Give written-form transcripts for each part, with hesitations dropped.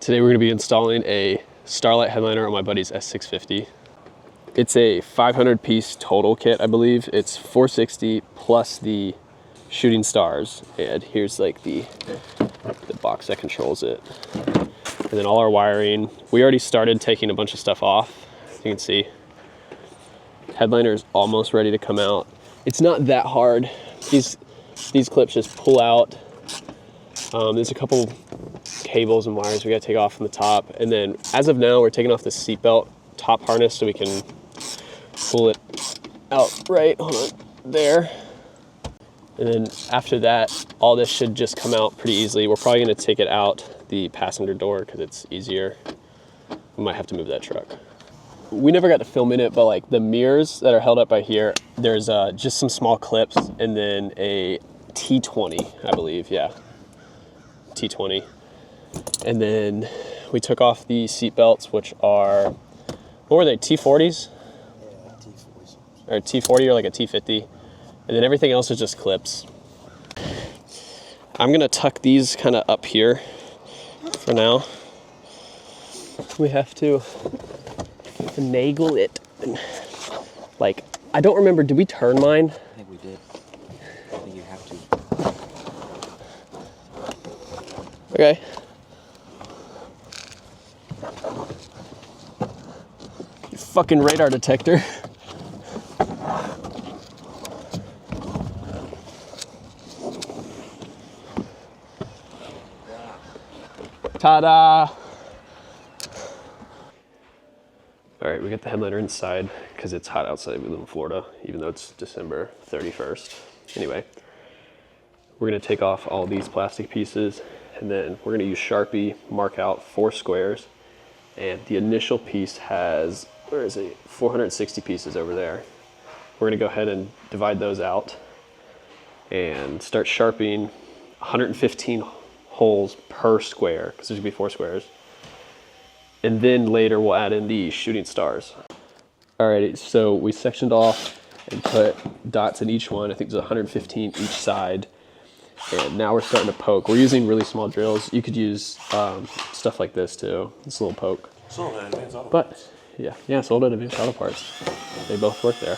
Today we're going to be installing a Starlight headliner on my buddy's S650. It's a 500 piece total kit, I believe. It's 460 plus the shooting stars, and here's like the box that controls it. And then all our wiring. We already started taking a bunch of stuff off, as you can see. Headliner is almost ready to come out. It's not that hard. These clips just pull out. There's a couple cables and wires we gotta take off from the top. And then as of now, we're taking off the seatbelt top harness so we can pull it out right, hold on, there. And then after that, all this should just come out pretty easily. We're probably gonna take it out the passenger door because it's easier. We might have to move that truck. We never got to film in it, but like the mirrors that are held up by here, there's just some small clips and then a T20, I believe, yeah. T20. And then we took off the seat belts, which are, what were they, T40s? Yeah, T40s. Or T40 or like a T50. And then everything else is just clips. I'm gonna tuck these kind of up here for now. We have to finagle it. Like, I don't remember, did we turn mine? I think we did. I think you have to. Okay. You fucking radar detector. Ta-da! All right, we got the headliner inside because it's hot outside. We live in Florida, even though it's December 31st. Anyway, we're gonna take off all these plastic pieces and then we're gonna use Sharpie, mark out 4 squares. And the initial piece has, where is it? 460 pieces over there. We're gonna go ahead and divide those out and start sharpening 115 holes per square, because there's gonna be 4 squares. And then later we'll add in the shooting stars. Alrighty, so we sectioned off and put dots in each one. I think there's 115 each side. And now we're starting to poke. We're using really small drills. You could use stuff like this too. This little poke. Sold at Advanced Auto But yeah, sold at Advanced Auto Parts. They both work there.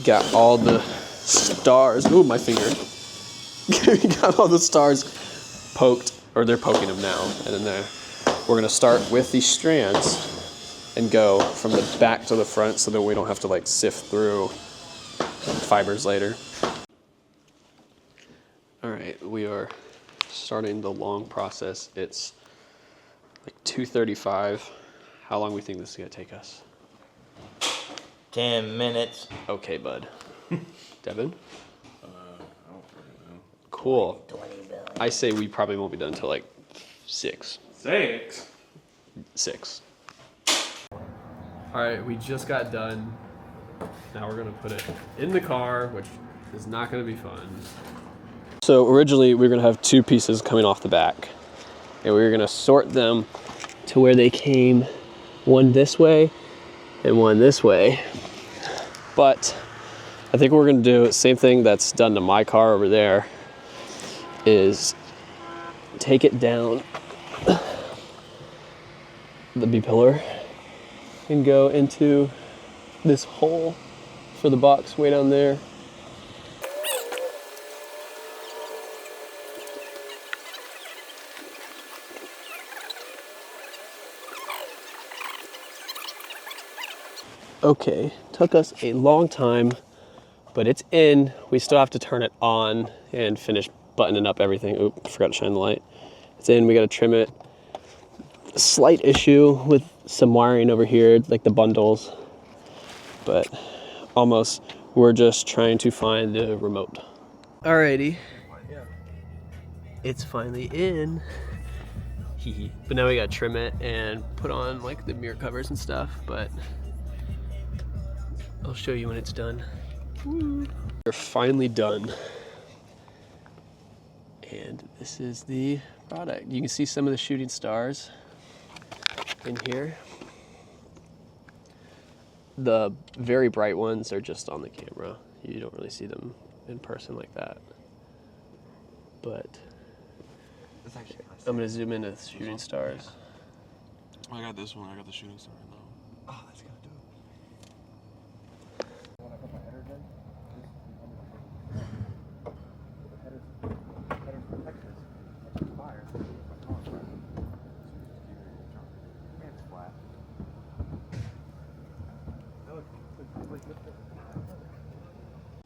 Got all the stars. Ooh, my finger. Got all the stars poked, or they're poking them now. And then we're gonna start with these strands and go from the back to the front so that we don't have to like sift through fibers later. All right, we are starting the long process. It's like 2:35. How long do we think this is gonna take us? 10 minutes. Okay, bud. Devin? I don't really know. Cool. I say we probably won't be done until like 6. 6? 6. All right, we just got done. Now we're gonna put it in the car, which is not gonna be fun. So originally we were gonna have 2 pieces coming off the back, and we were gonna sort them to where they came one this way and one this way. But I think what we're gonna do, same thing that's done to my car over there, is take it down the B-pillar and go into this hole for the box way down there. Okay, took us a long time, but it's in. We still have to turn it on and finish buttoning up everything. Oop, forgot to shine the light. It's in, we gotta trim it. A slight issue with some wiring over here, like the bundles, but almost. We're just trying to find the remote. Alrighty, it's finally in. But now we gotta trim it and put on like the mirror covers and stuff, but I'll show you when it's done. Woo. We're finally done. And this is the product. You can see some of the shooting stars in here. The very bright ones are just on the camera. You don't really see them in person like that. But That's actually kind of I'm gonna zoom into the shooting stars. I got this one. I got the shooting star though. Oh, that's kind of dope. When I put my headers in, the headers protect this. It's fire. And it's flat.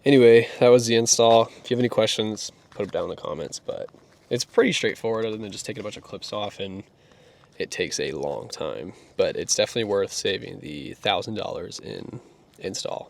Anyway, that was the install. If you have any questions, put them down in the comments, but it's pretty straightforward other than just taking a bunch of clips off, and it takes a long time, but it's definitely worth saving the $1,000 in install.